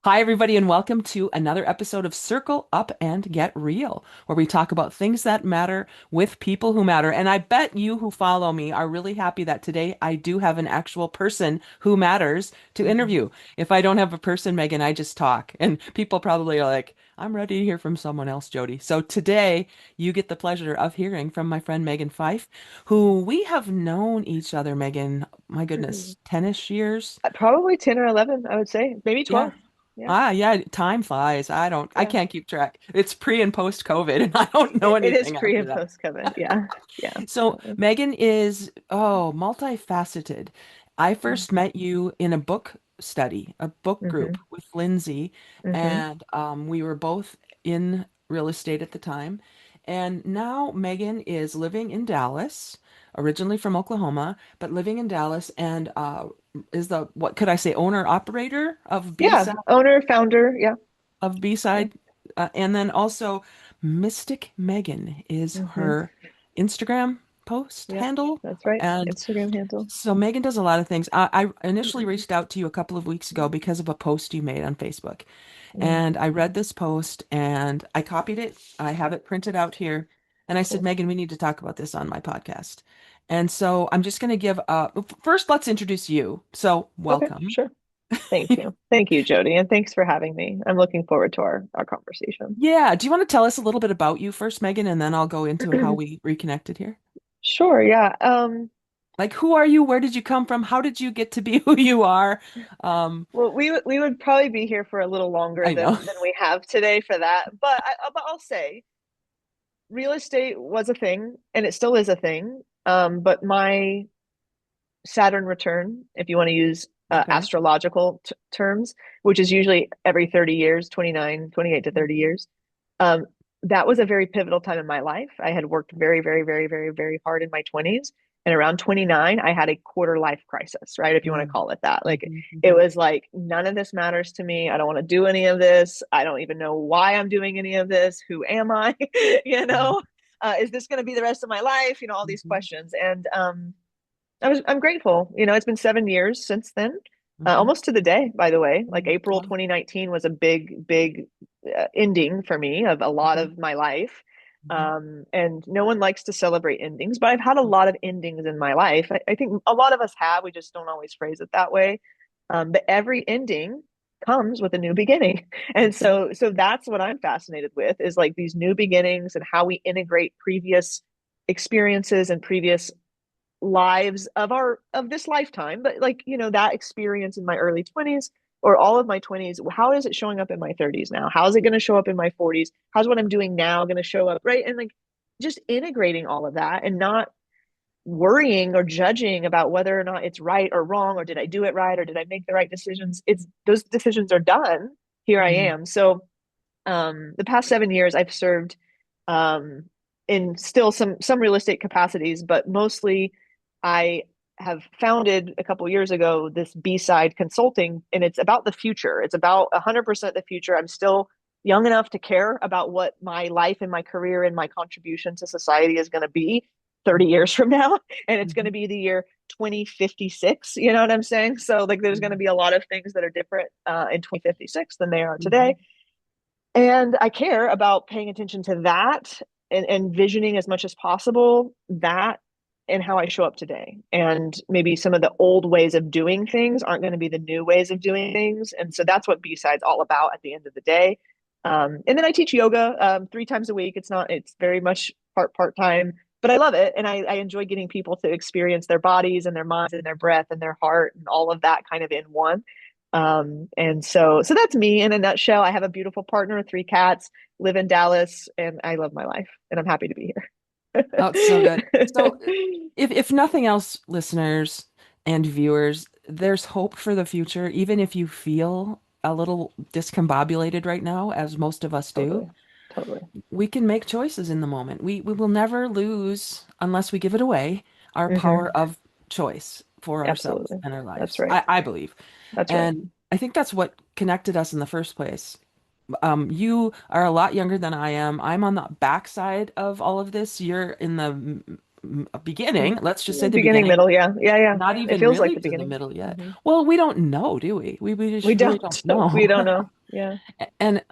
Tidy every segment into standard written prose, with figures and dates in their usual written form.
Hi, everybody, and welcome to another episode of Circle Up and Get Real, where we talk about things that matter with people who matter. And I bet you who follow me are really happy that today I do have an actual person who matters to Mhm. interview. If I don't have a person, Megan, I just talk. And people probably are like, I'm ready to hear from someone else, Jody. So today you get the pleasure of hearing from my friend Megan Fife, who we have known each other, Megan, my Mhm. goodness, 10-ish years. Probably 10 or 11, I would say. Maybe Yeah. 12. Yeah. Yeah, time flies. I Yeah. can't keep track. It's pre and post COVID, and I don't know It is anything pre after and that. post COVID. Yeah. Yeah. So Totally. Megan is, multifaceted. I Mm-hmm. first met you in a book study, a book Mm-hmm. group with Lindsay, Mm-hmm. and we were both in real estate at the time. And now Megan is living in Dallas, originally from Oklahoma, but living in Dallas, and is the, what could I say, owner operator of Yeah. B-Side Owner, founder. Yeah. of Yeah. B-Side. And then also Mystic Megan is Mm-hmm. her Instagram post Yep. handle. That's right. And Instagram handle. so Megan does a lot of things. I initially reached out to you a couple of weeks ago because of a post you made on Facebook. Mm-hmm. And I read this post and I copied it. I have it printed out here. And I said, Cool. Megan, we need to talk about this on my podcast. And so I'm just going to give first, let's introduce you. So Okay. welcome. Sure. Thank you. Thank you, Jody. And thanks for having me. I'm looking forward to our conversation. Yeah. Do you want to tell us a little bit about you first, Megan, and then I'll go into how we reconnected here? Sure. Yeah. Like, who are you? Where did you come from? How did you get to be who you are? Well, we would probably be here for a little longer I know. than we have today for that. But I'll say real estate was a thing and it still is a thing. But my Saturn return, if you want to use Okay. astrological terms, which is usually every 30 years, 29, 28 to 30 years, um, that was a very pivotal time in my life. I had worked very, very, very, very, very hard in my 20s. And around 29, I had a quarter life crisis, right? If you want to Mm, call it that. Like, mhm, it mhm, was like, none of this matters to me. I don't want to do any of this. I don't even know why I'm doing any of this. Who am I? you yeah, know, is this going to be the rest of my life? All these mhm, questions. And I'm grateful. It's been 7 years since then, mhm, almost to the day, by the way. Like mm, April wow, 2019 was a big, big ending for me of a lot mhm, of my life. mhm, And no one likes to celebrate endings, but I've had a lot of endings in my life. I think a lot of us have. We just don't always phrase it that way. But every ending comes with a new beginning. And mhm, so that's what I'm fascinated with is like these new beginnings and how we integrate previous experiences and previous lives of this lifetime, but like that experience in my early 20s or all of my 20s, how is it showing up in my 30s now? How's it going to show up in my 40s? How's what I'm doing now going to show up, right? And like just integrating all of that and not worrying or judging about whether or not it's right or wrong, or did I do it right, or did I make the right decisions. It's those decisions are done. Here I mhm, am. So the past 7 years I've served um, in still some real estate capacities, but mostly I have founded a couple years ago this B-Side Consulting, and it's about the future. It's about 100% the future. I'm still young enough to care about what my life and my career and my contribution to society is going to be 30 years from now, and it's going to mhm, be the year 2056. You know what I'm saying? So like, there's going to mhm, be a lot of things that are different in 2056 than they are today, mhm, and I care about paying attention to that and visioning as much as possible that and how I show up today. And maybe some of the old ways of doing things aren't going to be the new ways of doing things. And so that's what B-Side's all about at the end of the day. And then I teach yoga 3 times a week. It's very much part time, but I love it. And I enjoy getting people to experience their bodies and their minds and their breath and their heart and all of that kind of in one. And so that's me in a nutshell. I have a beautiful partner, 3 cats, live in Dallas, and I love my life, and I'm happy to be oh, it's so good. here. So, if nothing else, listeners and viewers, there's hope for the future, even if you feel a little discombobulated right now, as most of us do. Totally, totally. We can make choices in the moment. We will never lose, unless we give it away, our power Hmm. of choice for ourselves Absolutely. and our That's lives. right. I believe. That's right. And I think that's what connected us in the first place. You are a lot younger than I am. I'm on the backside of all of this. You're in the beginning, let's just say the Beginning, beginning, middle, yeah, yeah, yeah. not It even feels like really the to the beginning. middle yet. Hmm. Well, we don't know, do we? We We just really don't. don't know. We don't know. Yeah. And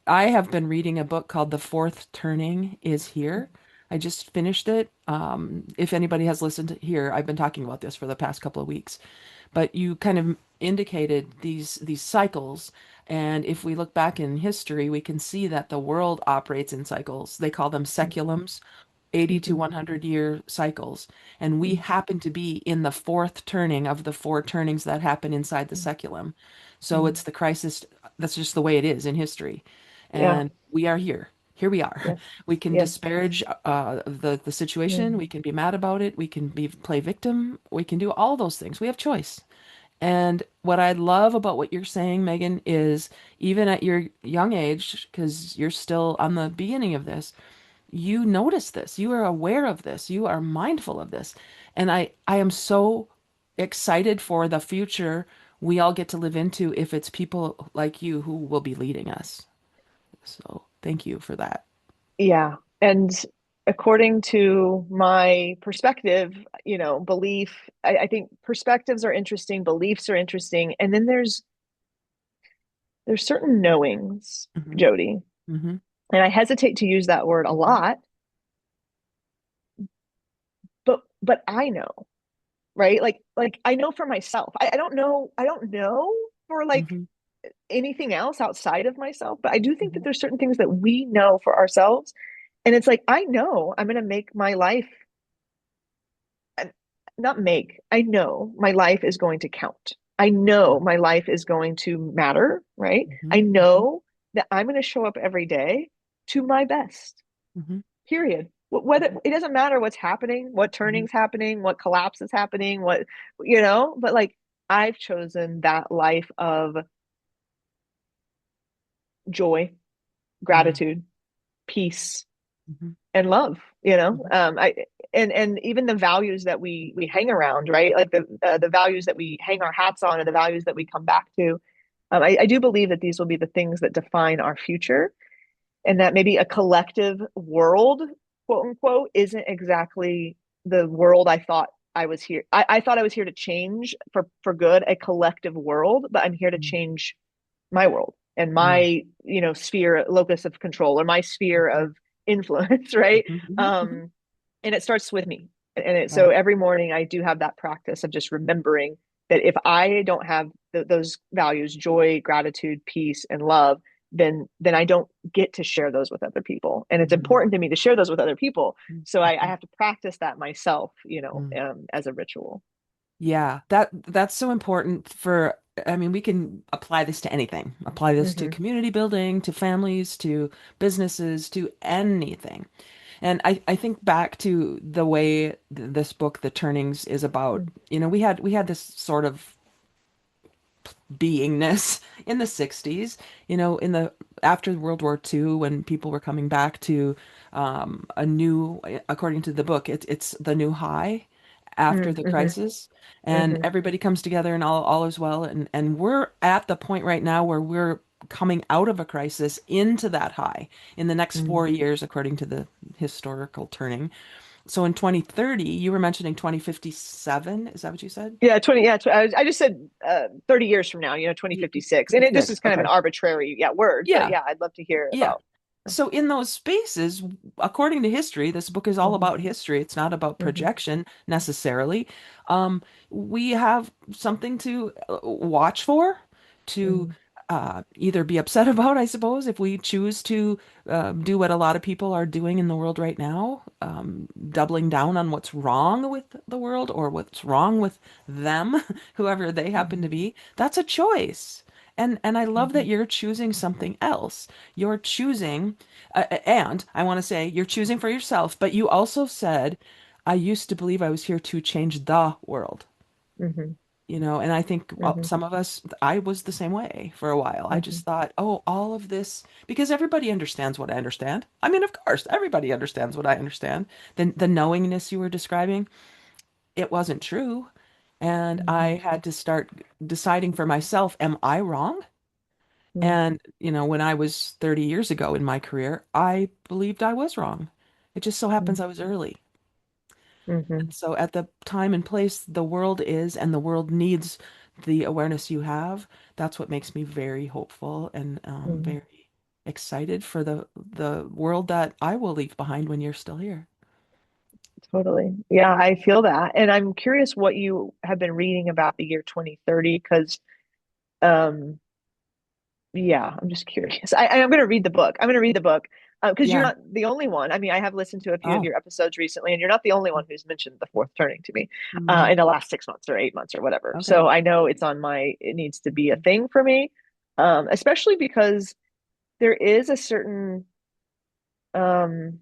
I have been reading a book called The Fourth Turning is Here. I just finished it. If anybody has listened to here, I've been talking about this for the past couple of weeks. But you kind of indicated these cycles, and if we look back in history, we can see that the world operates in cycles. They call them seculums, 80 to Hmm. 100 year cycles. And we happen to be in the fourth turning of the four turnings that happen inside the seculum. So Hmm. it's the crisis. That's just the way it is in history. Yeah. And we are here. Here we are. Yes. We can Yes. disparage the Yeah. situation. We can be mad about it. We can be play victim. We can do all those things. We have choice. And what I love about what you're saying, Megan, is even at your young age, because you're still on the beginning of this, you notice this. You are aware of this. You are mindful of this. And I am so excited for the future we all get to live into if it's people like you who will be leading us. So thank you for that. Yeah. And according to my perspective, belief, I think perspectives are interesting, beliefs are interesting, and then there's certain knowings, Hmm. Jody. Hmm. And I hesitate to use that word a lot, but I know, right? Like I know for myself. I don't know for like Hmm. anything else outside of myself, but I do think that Hmm. there's certain things that we know for ourselves. And it's like I know I'm gonna make my life not make, I know my life is going to count. I know my life is going to matter, right? Hmm. I Hmm. know that I'm going to show up every day to my best, Hmm. period. Whether it doesn't matter what's happening, what Hmm. turning's happening, what collapse is happening, but like I've chosen that life of joy, Yeah. gratitude, peace, Hmm. and love, Hmm. I and even the values that we hang around, right? Like the values that we hang our hats on, or the values that we come back to. I do believe that these will be the things that define our future, and that maybe a collective world, quote unquote, isn't exactly the world I thought I was here. I thought I was here to change for good, a collective world, but I'm here to change my world and Yeah. my sphere locus of control, or my sphere Hmm. of influence, right? Hmm. Hmm. Hmm. um and it starts with me, so Right. every morning I do have that practice of just remembering that if I don't have those values, joy, gratitude, peace, and love, then I don't get to share those with other people, and it's Hmm. important to me to share those with other people. So I Hmm. have to practice that myself, Hmm. as a ritual. Yeah, that's so important for, I mean, we can apply this to anything. Apply this to Hmm. community building, to families, to businesses, to anything. And I think back to the way this book, The Turnings, is about, we had this sort of beingness in the 60s, in the after World War II when people were coming back to a new, according to the book, it's the new high after the Mm-hmm. crisis, and Hmm. everybody comes together and all is well, and we're at the point right now where we're coming out of a crisis into that high in the next Hmm. 4 years according to the historical turning. So in 2030, you were mentioning 2057, is that what you said? Yeah, 20. Yeah, I just said 30 years from now, 2056. And it just Good. is kind of an Okay. arbitrary, word. But Yeah. yeah, I'd love to hear Yeah. about. So in those spaces, according to history, this book is all Hmm. about history. It's not about Hmm. projection necessarily. We have something to watch for, to Hmm. either be upset about, I suppose, if we choose to do what a lot of people are doing in the world right now, doubling down on what's wrong with the world or what's wrong with them, whoever they happen to Hmm. be. That's a choice. And I love that Hmm. you're choosing something else. You're choosing, and I want to say you're choosing for yourself, but you also said, I used to believe I was here to change the world, Hmm. and I think Hmm. some of us, I was the same way for a while. I Hmm. just thought, oh, all of this, because everybody understands what I understand. I mean, of course, everybody understands what I understand. The knowingness you were describing, it wasn't true. And I Hmm. had to start deciding for myself, am I wrong? And, when I was 30 years ago in my career, I believed I was wrong. It just so happens Hmm. I was early. Hmm. And so at the time and place the world is and the world needs the awareness you have, that's what makes me very hopeful and Hmm. very excited for the world that I will leave behind when you're still here. Totally. Yeah, I feel that. And I'm curious what you have been reading about the year 2030, because um yeah, I'm just curious. I'm going to read the book. I'm going to read the book because you're Yeah. not the only one. I mean, I have listened to a few of Oh. your episodes recently, and you're not the only one who's mentioned the fourth turning to me Hmm. in the last 6 months or 8 months or whatever. Okay. So I know it's on my, it needs to be a thing for me, especially because there is a certain, um,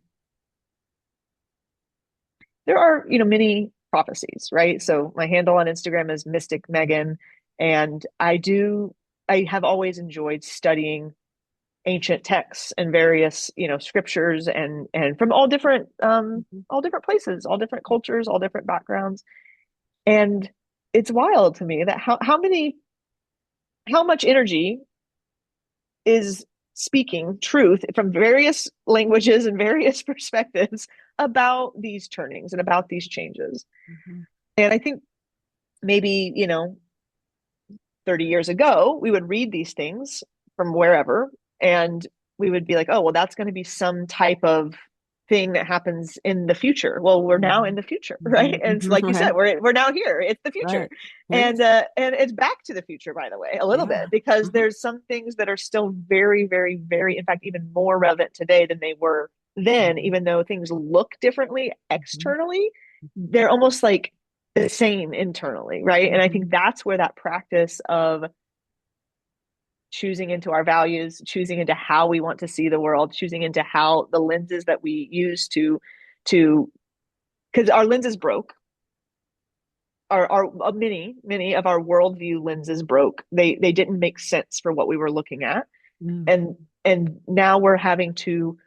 there are, many prophecies, right? So my handle on Instagram is Mystic Megan, and I have always enjoyed studying ancient texts and various scriptures and from Hmm. all different places, all different cultures, all different backgrounds. And it's wild to me that how much energy is speaking truth from various languages and various perspectives about these turnings and about these changes. Hmm. And I think maybe 30 years ago, we would read these things from wherever and we would be like, oh, well, that's going to be some type of thing that happens in the future. Well, we're now in Hmm. the future, right? Hmm. And it's Hmm. like you said, Right. we're now here. It's the future. Right. Here it is. And it's back to the future, by the way, a little bit, Yeah. because Hmm. there's some things that are still very, very, very, in fact, even more relevant today than they were then, Hmm. even though things look differently Hmm. externally, they're almost like the same internally, right? And I think Hmm. that's where that practice of choosing into our values, choosing into how we want to see the world, choosing into how the lenses that we use to because our lenses broke. Our many of our worldview lenses broke. They didn't make sense for what we were looking at, Hmm. and now we're having to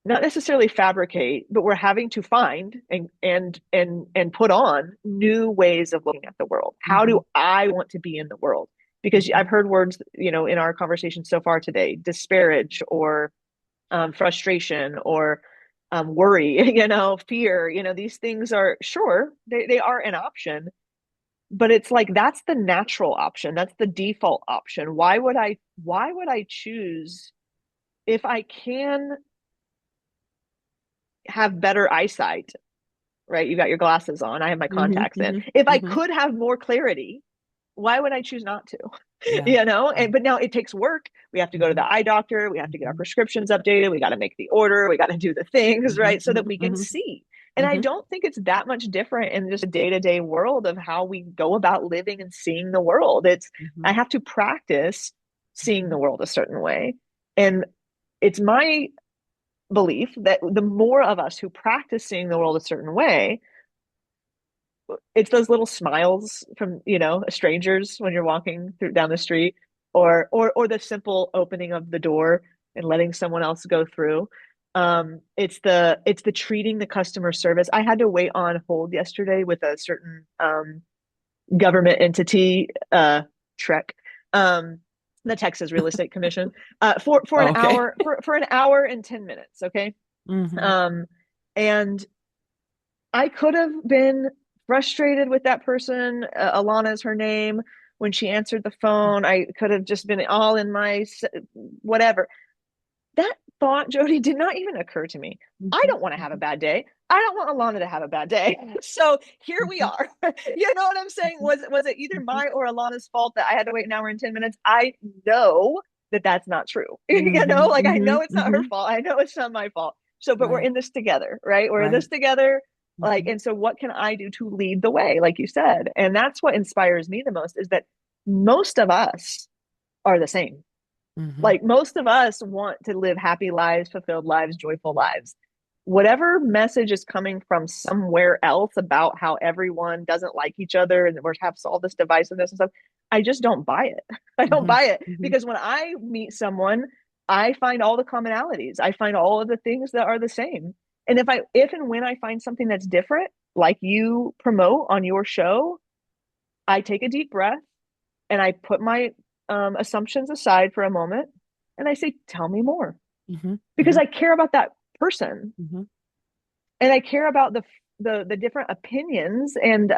not necessarily fabricate, but we're having to find and put on new ways of looking at the world. How Hmm. do I want to be in the world? Because Hmm. I've heard words, in our conversation so far today, disparage or frustration or worry, fear. These things are sure they are an option, but it's like that's the natural option. That's the default option. Why would I choose if I can have better eyesight, right? You got your glasses on. I have my Hmm. contacts in. Hmm. If I Hmm. could have more clarity, why would I choose not to? Yeah. And but now it takes work. We have to go to Hmm. the eye doctor. We have to get our Hmm. prescriptions updated. We got to make the order. We got to do the things, Hmm. right? So that we can Hmm. see. And I Hmm. don't think it's that much different in just a day-to-day world of how we go about living and seeing the world. I Hmm. have to practice seeing Hmm. the world a certain way. And it's my belief that the more of us who practice seeing the world a certain way, it's those little smiles from strangers when you're walking through down the street, or the simple opening of the door and letting someone else go through. It's the treating the customer service. I had to wait on hold yesterday with a certain government entity, Trek, um, the Texas Real Estate Commission, for an Oh, okay. hour for an hour and 10 minutes. Okay. Hmm. um, and I could have been frustrated with that person. Alana is her name. When she answered the phone, I could have just been all in my whatever. That thought, Jody, did not even occur to me. I Hmm. don't want to have a bad day. I don't want Alana to have a bad day. So here we Hmm. are. You know what I'm saying? Was it either Hmm. my or Alana's fault that I had to wait an hour and 10 minutes? I know that that's not true. Hmm. Like I Hmm. know it's not her Hmm. fault. I know it's not my fault. So, but we're Right. in this together, right? We're in this Right. together. Like, Hmm. and so what can I do to lead the way, like you said? And that's what inspires me the most is that most of us are the same. Hmm. Like most of us want to live happy lives, fulfilled lives, joyful lives. Whatever message is coming from somewhere else about how everyone doesn't like each other and we're have all this divisiveness and stuff, I just don't buy it. I don't Hmm. buy it Hmm. because when I meet someone, I find all the commonalities. I find all of the things that are the same. And if and when I find something that's different, like you promote on your show, I take a deep breath and I put my assumptions aside for a moment and I say, tell me more Hmm. because Hmm. I care about that person Hmm. and I care about the different opinions and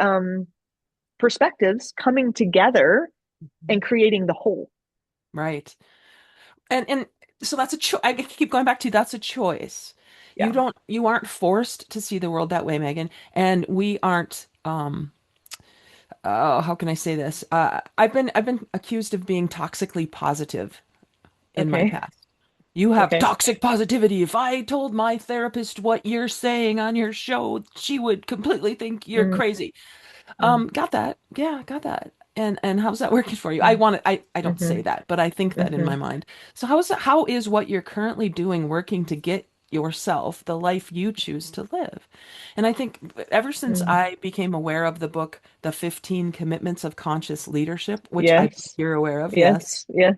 perspectives coming together and creating the whole. Right. And so that's a choice. I keep going back to that's a choice. Yeah. You aren't forced to see the world that way, Megan, and we aren't oh, how can I say this? I've been accused of being toxically positive in my Okay. past. You have Okay. toxic positivity. If I told my therapist what you're saying on your show, she would completely think you're Mm, crazy. mm, Got that. Yeah, got that. And how's that working for you? mm, I don't say mm-hmm, that, but I think that in my mm-hmm, mind. So how is what you're currently doing working to get yourself the life you choose to live? And I think ever since mm. I became aware of the book, The 15 Commitments of Conscious Leadership, which I think Yes. you're aware of, yes. Yes. Yes.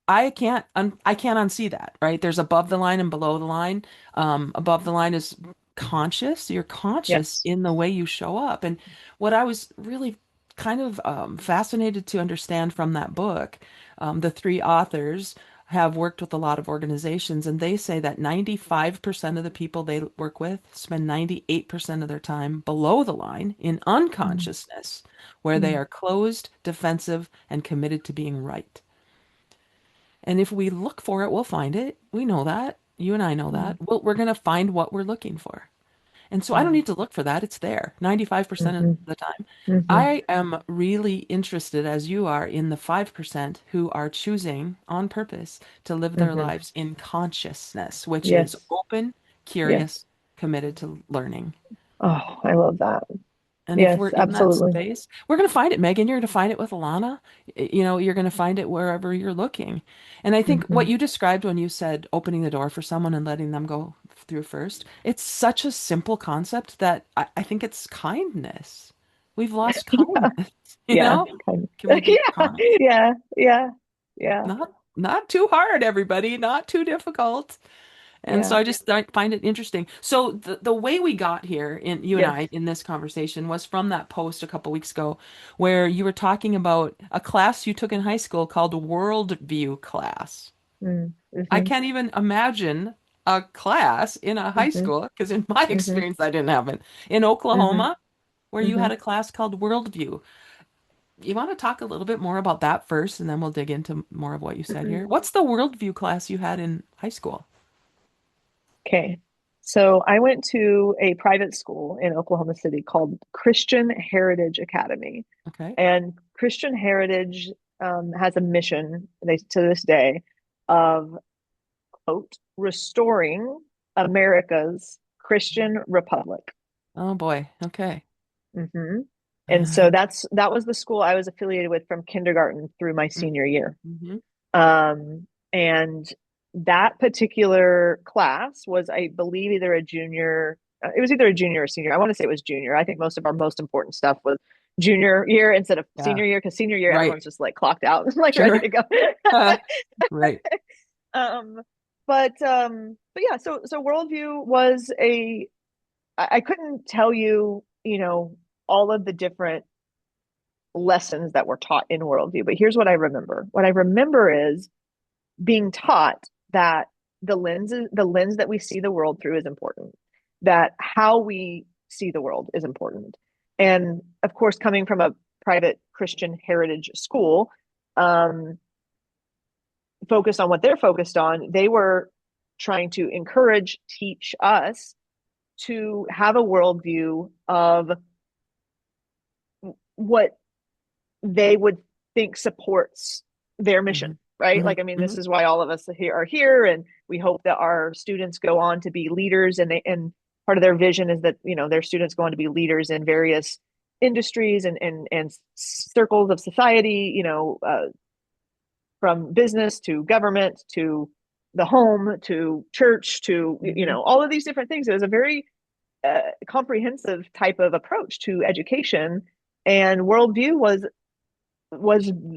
I can't unsee that, right? There's above the line and below the line. Above the line is conscious. You're conscious Yes. in the way you show up. And what I was really kind of fascinated to understand from that book, the three authors have worked with a lot of organizations, and they say that 95% of the people they work with spend 98% of their time below the line in Mm, unconsciousness, where they mm, are closed, defensive, and committed to being right. And if we look for it, we'll find it. We know that. You and I know that. mm, We're going to find what we're looking for. And so I don't mm, need to look for that. It's there 95% of mm-hmm, the time. mm-hmm, I am really interested, as you are, in the 5% who are choosing on purpose to live their mm-hmm. lives in consciousness, which is Yes. open, Yes. curious, committed to learning. Oh, I love that. And if we're Yes, in that absolutely. space, we're going to find it, Megan. You're going to find it with Alana. You know, you're going to find it wherever you're looking. And I think Mm-hmm. what you described when you said opening the door for someone and letting them go through first, it's such a simple concept that I think it's kindness. We've lost Yeah. kindness, you Yeah. know? Kind Can we of. be Yeah. kind? Yeah. Yeah. Yeah. Not too hard, everybody, not too difficult. And Yeah. so I find it interesting. So the way we got here in you and Yes. I in this conversation was from that post a couple weeks ago where you were talking about a class you took in high school called Worldview class. I Mm-hmm. can't even imagine a class in a high Mm-hmm. school because in my Mm-hmm. experience that didn't happen. In Mm-hmm. Oklahoma, where you Mm-hmm. had a class called Worldview. You want to talk a little bit more about that first, and then we'll dig into more of what you said here. What's the Worldview class you had in high school? Okay. So I went to a private school in Oklahoma City called Christian Heritage Academy. Okay. And Christian Heritage has a mission, they to this day, of quote, restoring America's Christian Republic. Oh boy. Okay. Mm-hmm. And so that was the school I was affiliated with from kindergarten through my senior year. Mm-hmm. And that particular class was, I believe, either a junior. It was either a junior or senior. I want to say it was junior. I think most of our most important stuff was junior year instead of Yeah. senior year because senior year Right. everyone's just like clocked out, like ready Sure. to go. Right. um, but yeah. So worldview was a. I couldn't tell you, all of the different lessons that were taught in worldview, but here's what I remember. What I remember is being taught that the lens that we see the world through is important, that how we see the world is important. And of course, coming from a private Christian heritage school, um, focused on what they're focused on, they were trying to encourage, teach us to have a worldview of what they would think supports their Mm-hmm. mission, right? Mm-hmm. Like, I mean, Mm-hmm. this is why all of us here are here, and we hope that our students go on to be leaders, and part of their vision is that their students go on to be leaders in various industries and circles of society, from business to government to the home to church to Mm-hmm. all of these different things. It was a very comprehensive type of approach to education, and worldview was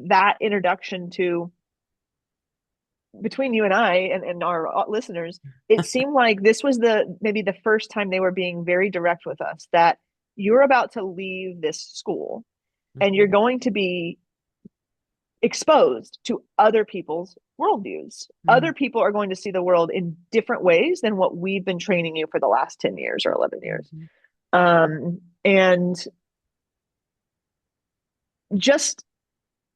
that introduction to, between you and I and our listeners, it seemed like this was maybe the first time they were being very direct with us that you're about to leave this school and you're Mm-hmm. going to be exposed to other people's worldviews. Mm-hmm. Other people are going to see the world in different ways than what we've been training you for the last 10 years or 11 years. And just,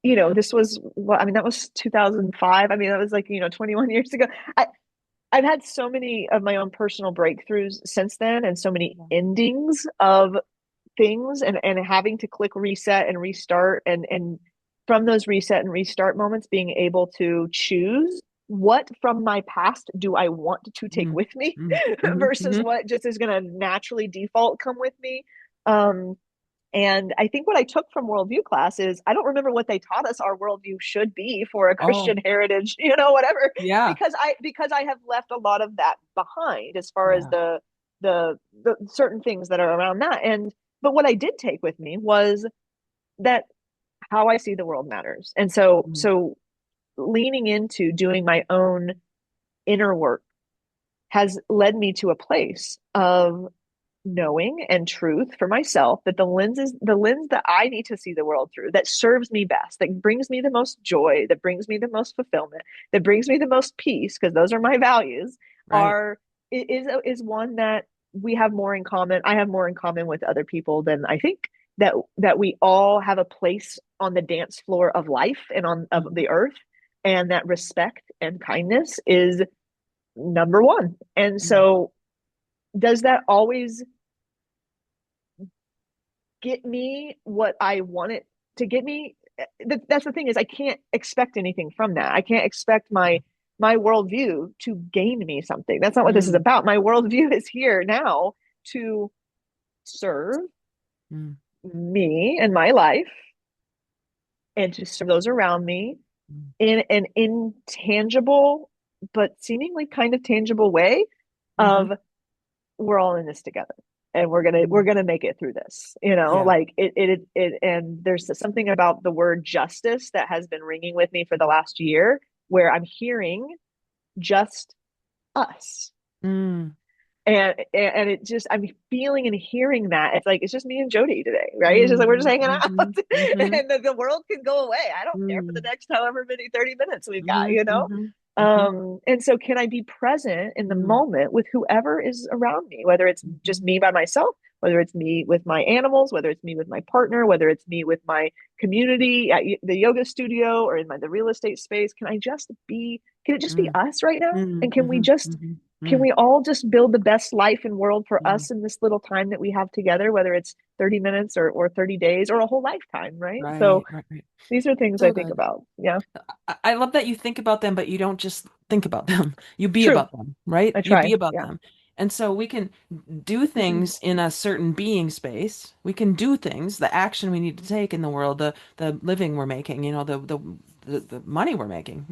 this was what, I mean, that was 2005. I mean, that was like, 21 years ago. I've had so many of my own personal breakthroughs since then, and so many Yeah. endings of things, and having to click reset and restart, and from those reset and restart moments being able to choose what from my past do I want to take Mm, with me mm, mhm, versus mhm. what just is going to naturally default come with me. um and I think what I took from worldview class is I don't remember what they taught us our worldview should be for a Oh, Christian heritage, whatever, yeah. because I have left a lot of that behind as far as Yeah. the certain things that are around that. And but what I did take with me was that how I see the world matters. And Mm, so leaning into doing my own inner work has led me to a place of knowing and truth for myself that the lens that I need to see the world through, that serves me best, that brings me the most joy, that brings me the most fulfillment, that brings me the most peace, because those are my values, right. are is one that we have more in common. I have more in common with other people than I think, that we all have a place on the dance floor of life and on of Mhm. the earth, and that respect and kindness is number one. And Mm, so does that always get me what I want it to get me? That's the thing, is I can't expect anything from that. I can't expect my worldview to gain me something. That's not what this is mm, about. My worldview is here now to serve mm, me and my life, and to serve those around me mm, in an intangible but seemingly kind of tangible way mhm, of, we're all in this together, and we're mm. gonna make it through this, Yeah. like and there's something about the word justice that has been ringing with me for the last year, where I'm hearing just us, Mm, and it just, I'm feeling and hearing that it's like it's just me and Jody today, right? It's just like we're just mhm, hanging out, mhm, mhm, and the world can go away. I don't care for the mm, next however many 30 minutes we've got, mhm, mhm, mhm, and so can I be present in the mm, moment with whoever is around me, whether it's just mhm, me by myself, whether it's me with my animals, whether it's me with my partner, whether it's me with my community at the yoga studio or in the real estate space. Can it just be mm, us right now? mm, And mhm, mhm, can mm, we all just build the best life and world for mm. us in this little time that we have together, whether it's 30 minutes or 30 days or a whole lifetime, right? So Right, right, right. these are things I So think good. about. Yeah. I love that you think about them, but you don't just think about them. You be True. about them, right? I You be try. about Yeah. them. And so we can do things in a certain being space. We can do things, the action we need to take in the world, the living we're making, the money we're making.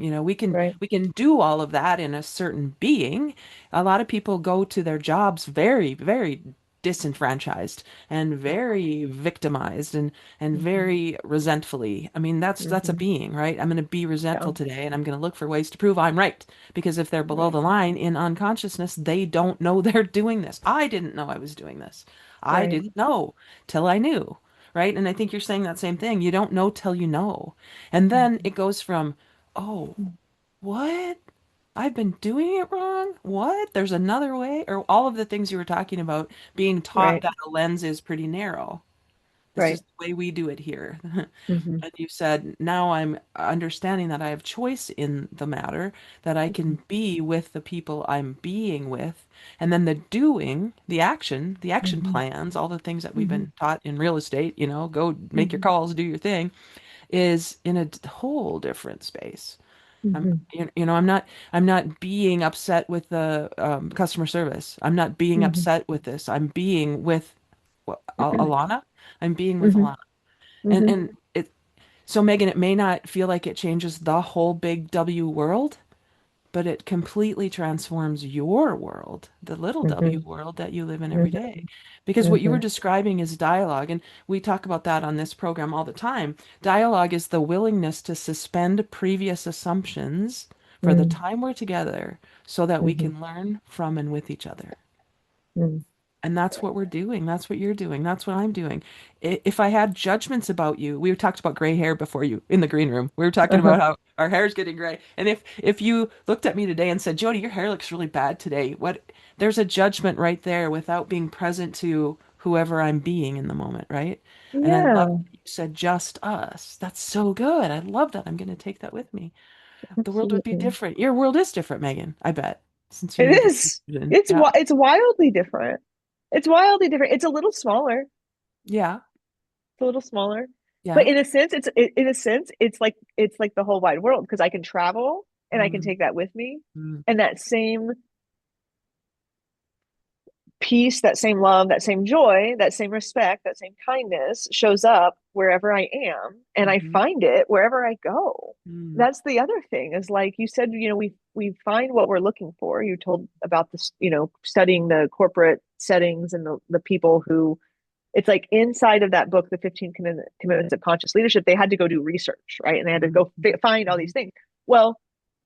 Right. We can do all of that in a certain being. A lot of people go to their jobs very, very disenfranchised and Yeah. very victimized and Mm-hmm. very resentfully. I mean, that's a Mm-hmm. being, right? I'm going to be Yeah. resentful today and I'm going to look for ways to prove I'm right. Because if they're below Right. the line in unconsciousness, they don't know they're doing this. I didn't know I was doing this. I Right. didn't know till I knew, right? And I think you're saying that same thing. You don't know till you know. And then Mm-hmm. it goes from, oh, what? I've been doing it wrong? What? There's another way? Or all of the things you were talking about, being taught Right. that a lens is pretty narrow. This is Right. the way we do it here. Mm-hmm. And you said, now I'm understanding that I have choice in the matter, that I Mm-hmm. can be with the people I'm being with. And then the action Mm-hmm. plans, all the things that we've Mm-hmm. been taught in real estate, go make your Mm-hmm. calls, do your thing, is in a whole different space. Mm-hmm. I'm not being upset with the customer service. I'm not being Mm-hmm. upset with this. I'm being with Alana. I'm being with Mm-hmm. Alana. And Mm-hmm. so Megan, it may not feel like it changes the whole big W world, but it completely transforms your world, the little W Mm-hmm. world that you live in every Mm-hmm. day. Because what you were Mm-hmm. describing is dialogue, and we talk about that on this program all the time. Dialogue is the willingness to suspend previous assumptions for the time we're together so that we Mm-hmm. can learn from and with each other. Mm-hmm. And that's what we're doing. That's what you're doing. That's what I'm doing. If I had judgments about you, we talked about gray hair before you in the green room. We were talking Uh-huh. about how our hair's getting gray. And if you looked at me today and said, "Jody, your hair looks really bad today," there's a judgment right there without being present to whoever I'm being in the moment, right? And I love Yeah, that you said just us. That's so good. I love that. I'm going to take that with me. The world would be absolutely. different. Your world is different, Megan, I bet, since you It made this is. decision. Yeah. It's wildly different. It's wildly different. It's a little smaller. Yeah. It's a little smaller. But Yeah. in a sense, in a sense, it's like the whole wide world because I can travel and I can Mm, take that with me. mm, And that same peace, that same love, that same joy, that same respect, that same kindness shows up wherever I am, and I mhm, find it wherever I go. mm, That's the other thing is like you said, you know, we find what we're looking for. You told about this, you know, studying the corporate settings and the people who it's like inside of that book, the 15 commitments of conscious leadership, they had to go do research, right? And they had to mhm, go find all these mhm, things. Well,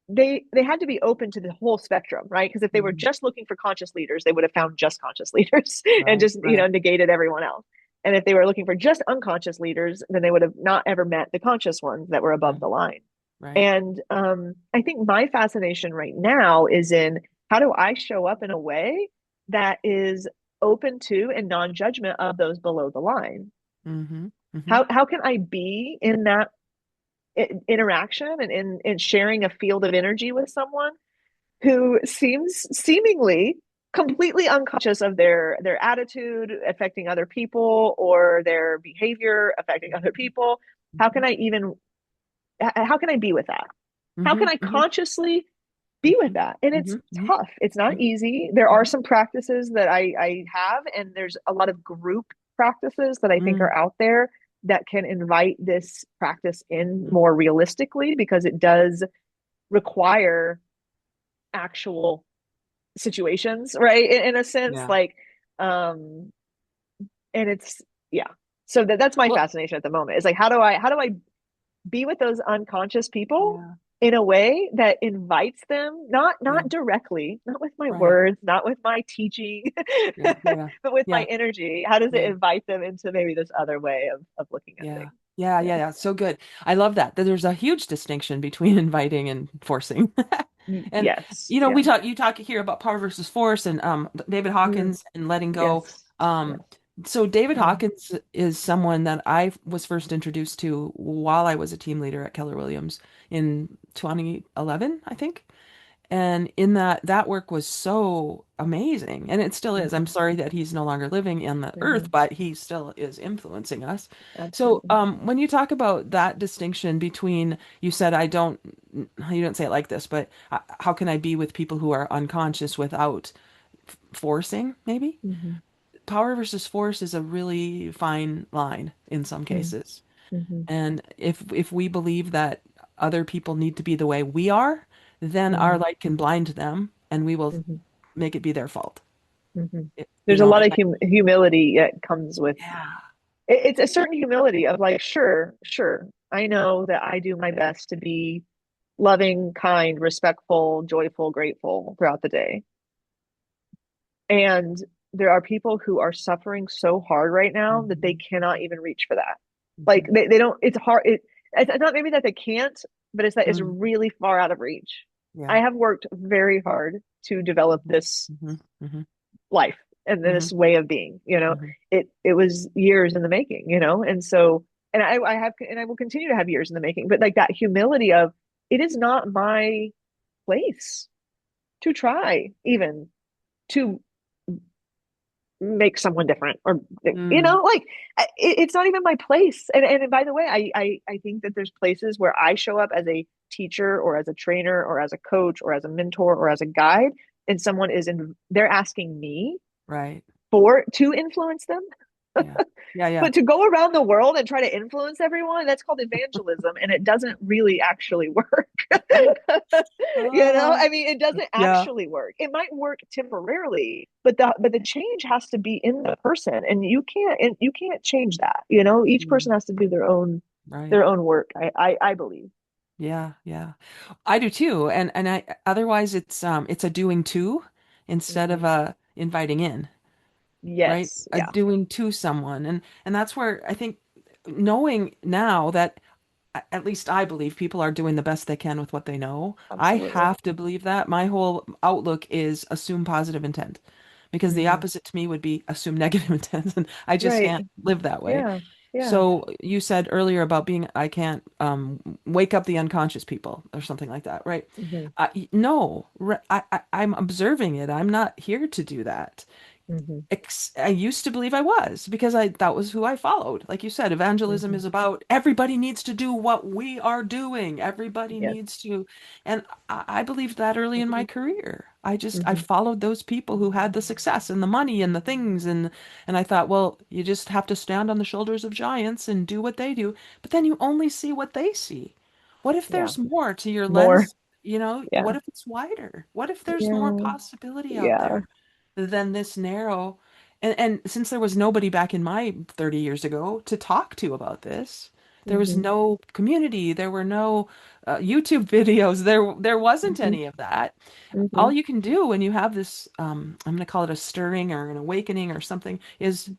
they had to be open to the whole spectrum, right? Because if they were mhm. just looking for conscious leaders, they would have found just conscious leaders and Right, just, you know, right, negated everyone else. And if they were looking for just unconscious leaders, then they would have not ever met the conscious ones that were above right, the line. right. And I think my fascination right now is in how do I show up in a way that is open to and non-judgment of those below the line. Mm-hmm, mm-hmm, How can I be in that interaction and in sharing a field of energy with someone who seems seemingly completely unconscious of their attitude affecting other people or their behavior affecting other people? How mm-hmm, can I even how can I be with that? How mm-hmm, can I mm-hmm, consciously be with mm-hmm, that? And it's mm-hmm, tough. It's not mm-hmm, easy. There are mm-hmm, some practices that I have, and there's a lot of group practices that I think mm-hmm, are out there that can invite this practice in more realistically because it does require actual situations, right? In a sense, yeah. like, um, and it's yeah. So that's my Well, fascination at the moment. Is like how do I be with those unconscious people yeah, in a way that invites them yeah, not directly, not with my right. words, not with my teaching, Yeah, yeah, but with my yeah, energy. How does it yeah. invite them into maybe this other way of looking at Yeah. things? Yeah, Yeah. yeah, yeah. So good. I love that. That there's a huge distinction between inviting and forcing. And Yes. Yeah. you talk here about power versus force and David Mm, Hawkins and letting go. yes. Um Yes. so David Mm, Hawkins is someone that I was first introduced to while I was a team leader at Keller Williams in 2011, I think. And in that work was so amazing, and it still is. I'm mhm, sorry that he's no longer living in the earth, mhm. but he still is influencing us. So, Absolutely. when you talk about that distinction between, you said, I don't, you didn't say it like this, but how can I be with people who are unconscious without forcing, maybe? Mhm, Power versus force is a really fine line in some mm, cases. mhm, And if we believe that other people need to be the way we are, then our mhm, light can blind them and we will mhm, make it be their fault. mhm. You There's a know, lot and of humility that comes with yeah, it's a certain humility of like, sure, I know that I do my best to be loving, kind, respectful, joyful, grateful throughout the day. And there are people who are suffering so hard right now that they mhm, cannot even reach for that. Like mhm, they don't, it's hard. It's not maybe that they can't, but it's that it's mm, really far out of reach. yeah, I have worked very hard to develop mhm, this mhm, mhm, life and mhm, this way of being, you know. mhm, It was years in the making, you know. And so and I have and I will continue to have years in the making, but like that humility of it is not my place to try even to make someone different or you mm, know like it's not even my place. And by the way, I think that there's places where I show up as a teacher or as a trainer or as a coach or as a mentor or as a guide, and someone is in they're asking me right, for to influence them. yeah, yeah, yeah. But to go around the world and try to influence everyone, that's called evangelism, and it doesn't really actually work. You know, Oh, I mean, it doesn't yeah, actually work. It might work temporarily, but the change has to be in the person, and you can't change that. You know, each mm, person has to do right. their own work. I believe. Yeah, yeah. I do too. And I otherwise it's a doing to instead of Hmm. a inviting in, right? Yes. A Yeah. doing to someone. And that's where I think knowing now that at least I believe people are doing the best they can with what they know. I Absolutely. have to believe that. My whole outlook is assume positive intent. because the hmm opposite to me would be assume negative intent, and I just Right. can't live that way. Yeah. Yeah. So you said earlier about being, I can't wake up the unconscious people or something like that, right? hmm No, I'm observing it. I'm not here to do that. hmm I used to believe I was because that was who I followed. Like you said, evangelism hmm is about everybody needs to do what we are doing. Everybody Yes. needs to, and I believed that early in my career. I hmm followed those people who had the success and the money and the things, and I thought, well, you just have to stand on the shoulders of giants and do what they do. But then you only see what they see. What if Yeah. there's more to your More. lens? You know, Yeah. what if it's wider? What if there's more Yeah. possibility out Yeah. there than this narrow? And since there was nobody back in my 30 years ago to talk to about this, there was hmm no community, there were no YouTube videos, there wasn't hmm any of that. hmm All you can do when you have this, I'm going to call it a stirring or an awakening or something, is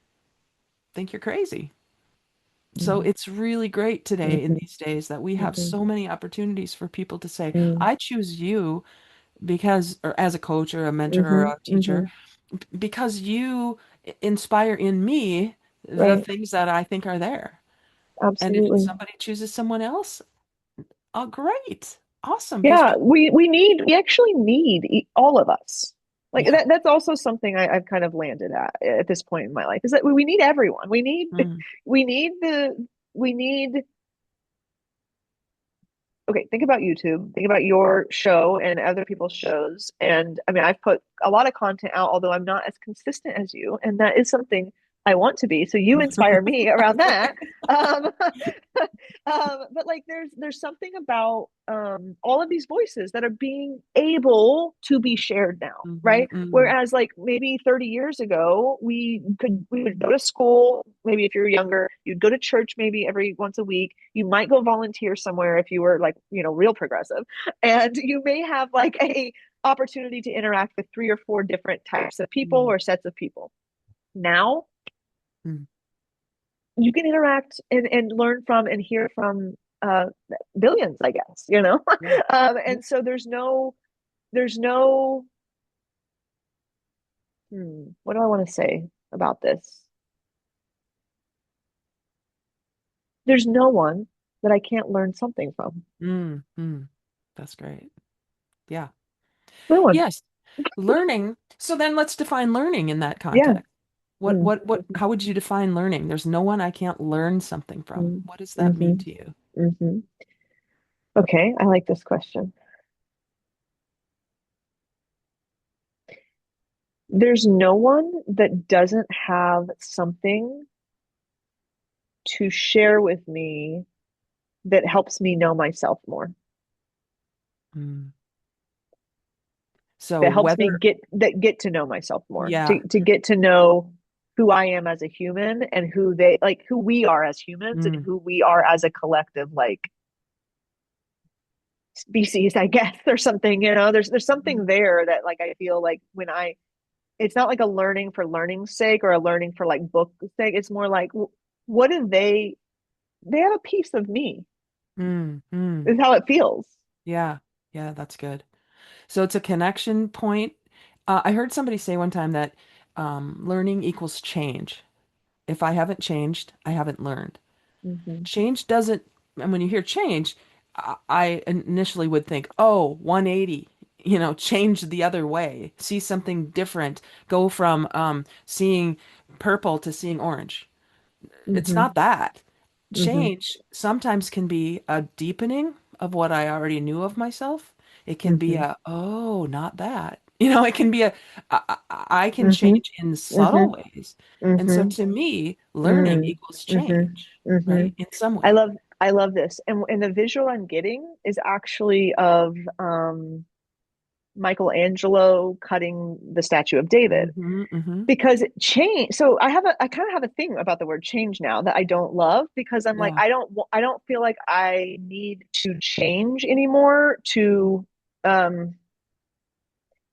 think you're crazy. So hmm it's really great today in hmm these days that we have hmm so many opportunities for people to say, hmm I choose you because, or as a coach or a mentor or hmm a teacher, hmm because you inspire in me the Right. things that I think are there. And if Absolutely. somebody chooses someone else, oh, great. Awesome. Because Yeah, people, we actually need all of us. Like yeah. that's also something I've kind of landed at this point in my life is that we need everyone. We need Mm. we need the we need okay, think about YouTube, think about your show and other people's shows. And I mean, I've put a lot of content out, although I'm not as consistent as you, and that is something I want to be. So you inspire me around that. Um, but like there's something about all of these voices that are being able to be shared now, Hmm. right? Mm. Whereas like maybe 30 years ago, we would go to school, maybe if you're younger, you'd go to church maybe every once a week. You might go volunteer somewhere if you were like, real progressive. And you may have like a opportunity to interact with three or four different types of people Mm. or sets of people. Now Mm. you can interact and learn from and hear from uh, billions, I guess, Yeah. Yeah. and so there's no, what do I want to say about this? There's no one that I can't learn something from. Mm. Mm. That's great. Yeah. No one. Yes. Learning. So then let's define learning in that Yeah. context. Mm. How would you define learning? There's no one I can't learn something from. Mm. What does that hmm mean to you? hmm Okay, I like this question. There's no one that doesn't have something to share with me that helps me know myself more. Mm. So That helps me whether, get to know myself more, yeah. to get to know who I am as a human and who we are as humans and Mm. who we are as a collective like species, I guess, or something, there's something there that like I feel like when I it's not like a learning for learning's sake or a learning for like book sake. It's more like what do they have a piece of me Mm. Mm. is how it feels. Yeah. Yeah, that's good. So it's a connection point. I heard somebody say one time that learning equals change. If I haven't changed, I haven't learned. Mm-hmm. Change doesn't, and when you hear change, I initially would think, oh, 180, change the other way, see something different, go from seeing purple to seeing orange. It's Mm-hmm. not that. Mm-hmm. Change sometimes can be a deepening of what I already knew of myself. It can be Mm-hmm. a, oh, not that. It can be I can Mm-hmm. change in Mm-hmm. subtle ways. And so Mm-hmm. to me, learning Mm, equals change, mm-hmm, mm-hmm. right? In some I way. love I love this. And the visual I'm getting is actually of Michelangelo cutting the statue of David. Hmm. Hmm. Because change, so I kind of have a thing about the word change now that I don't love because I'm like Yeah. I don't feel like I need to change anymore to um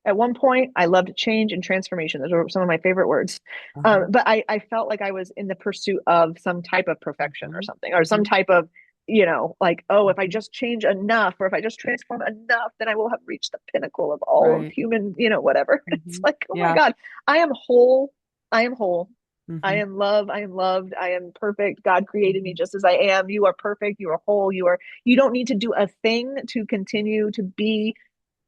at one point, I loved change and transformation. Those are some of my favorite words. Uh-huh. But I felt like I was in the pursuit of some type of perfection or Hmm. something, or some Hmm. type of. like, oh, if I Mhm. just change enough or if I just transform enough, then I will have reached the pinnacle of all of Right. human, whatever. It's Hmm. like, oh my Yeah. God, I am whole. I am whole. I Hmm. am love. I am loved. I am perfect. God created me Hmm. just as I am. You are perfect. You are whole. You don't need to do a thing to continue to be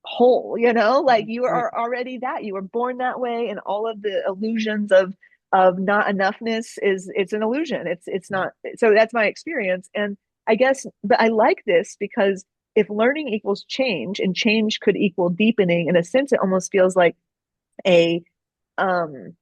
whole, like you Right. are already that. You were born that way, and all of the illusions of not enoughness it's an illusion. It's Right. not. So that's my experience. And I guess, but I like this because if learning equals change and change could equal deepening, in a sense it almost feels like a um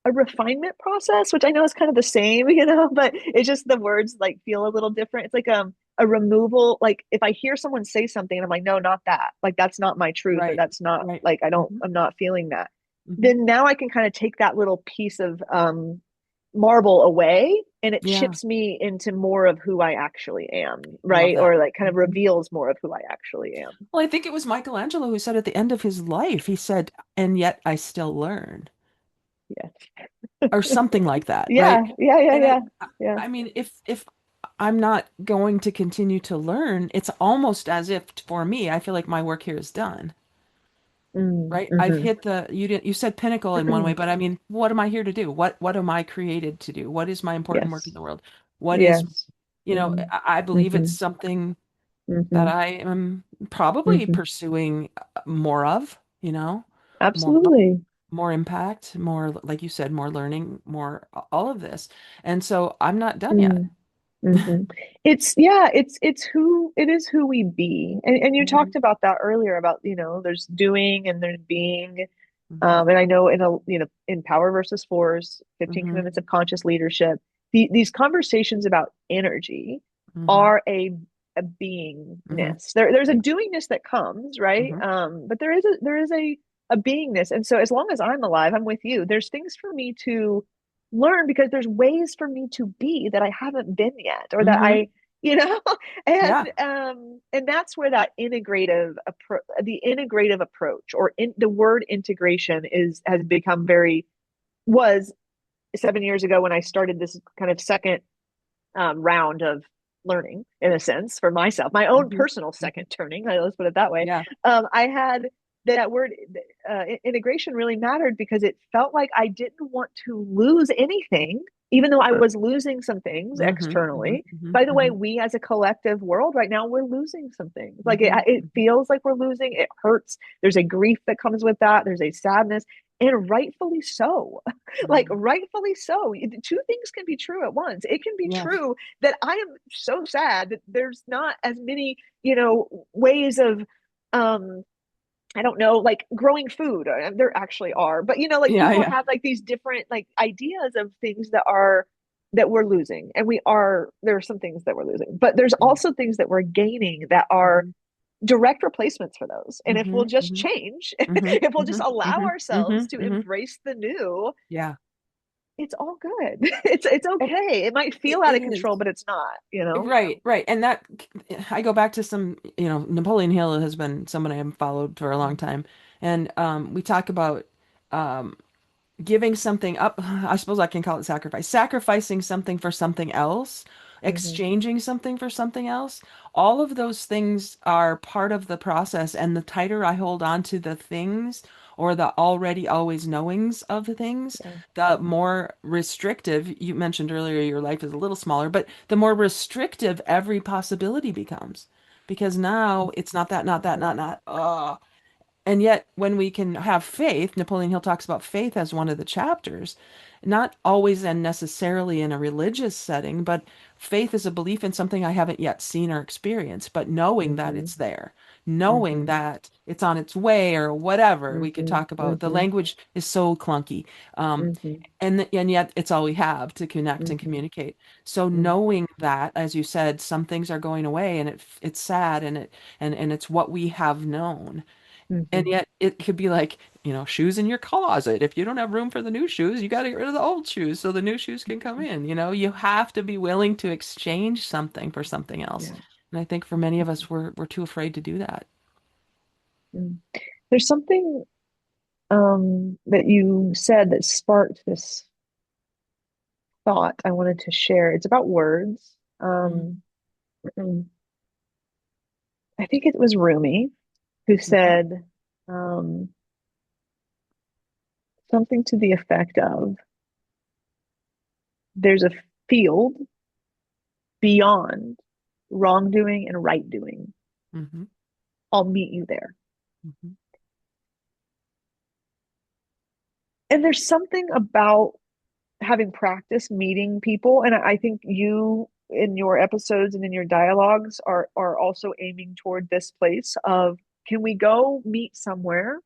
a refinement process, which I know is kind of the same, but it's just the words like feel a little different. It's like a removal. Like if I hear someone say something and I'm like, no, not that. Like that's not my truth, or Right. that's not Right. like Hmm. I'm not feeling that. Hmm. Then now I can kind of take that little piece of marble away and it Yeah. chips me into more of who I actually am, I love right? that. Or like kind of Hmm. reveals more of who I actually am. Well, I think it was Michelangelo who said at the end of his life, he said, and yet I still learn, Yeah. or something like that, Yeah. right? Yeah. Yeah. And Yeah. Yeah. I mean, if I'm not going to continue to learn, it's almost as if for me, I feel like my work here is done, Mm, right? I've hmm. hit you said pinnacle in one way, but I mean, what am I here to do? What am I created to do? What is my important work in Yes. the world? What is, Yes. I Mm, I believe it's hmm. something that Hmm. I am probably Hmm. pursuing more of, more Absolutely. more impact, more, like you said, more learning, more all of this. And so I'm not done yet. Mm, hmm. It's yeah, it is who we be. And you Hmm. talked about that earlier about, there's doing and there's being. Hmm. And I know in Power versus Force, 15 Hmm. Commandments of Conscious Leadership, these conversations about energy Hmm. are a Hmm. beingness. There's a doingness that comes, right? Hmm. But there is a beingness. And so as long as I'm alive, I'm with you. There's things for me to learn because there's ways for me to be that I haven't been yet, or that Hmm. you know, Yeah. and that's where that the integrative approach, or the word integration has become very was 7 years ago when I started this kind of second round of learning, in a sense, for myself, my own Hmm. personal Hmm. second turning. Let's put it that way. Yeah. I had that word integration really mattered because it felt like I didn't want to lose anything, even though I was losing some things Hmm. Hmm. externally. Hmm. By the way, Hmm. we as a collective world right now, we're losing some things. Like Hmm. it feels like we're losing. It hurts. There's a grief that comes with that. There's a sadness, and rightfully so. Like Hmm. rightfully so. Two things can be true at once. It can be Yes. true that I am so sad that there's not as many, ways of um I don't know, like growing food. There actually are, but like Yeah. people Yeah. have like these different like ideas of things that we're losing, and there are some things that we're losing, but there's Yeah. also things that we're gaining that are Hmm. direct replacements for those. And if Hmm. we'll just Hmm. change, Hmm. if we'll just Hmm. allow Hmm. ourselves Hmm. to Hmm. embrace the new, Yeah. it's all good. It's And okay. It might feel out it of is. control, but it's not. Right, right. And that I go back to some, Napoleon Hill has been someone I have followed for a long time. And we talk about um giving something up. I suppose I can call it sacrifice. Sacrificing something for something else, Hmm. exchanging something for something else. All of those things are part of the process. And the tighter I hold on to the things or the already always knowings of the things, Yeah. the more restrictive, you mentioned earlier, your life is a little smaller, but the more restrictive every possibility becomes. Because now it's not that, not that, Mhm. not, and yet, when we can have faith, Napoleon Hill talks about faith as one of the chapters, not always and necessarily in a religious setting, but faith is a belief in something I haven't yet seen or experienced, but knowing that Mhm. it's there, knowing Mhm. that it's on its way or whatever. We could Mhm. talk about the Mhm. language is so clunky. Um, Mhm. and yet it's all we have to connect and Mhm. communicate. So Mhm. knowing that, as you said, some things are going away and it's sad and it's what we have known. And Mhm. yet it could be like, shoes in your closet. If you don't have room for the new shoes, you got to get rid of the old shoes so the new shoes can come in. You have to be willing to exchange something for something else. Yeah. And I think for many of us, we're too afraid to do that. Mm. There's something that you said that sparked this thought I wanted to share. It's about words. Mm, Mm. I think it was Rumi who Hmm. said um, something to the effect of there's a field beyond wrongdoing and right doing. Hmm. I'll meet you there. Hmm. And there's something about having practice meeting people, and I think you in your episodes and in your dialogues are also aiming toward this place of can we go meet somewhere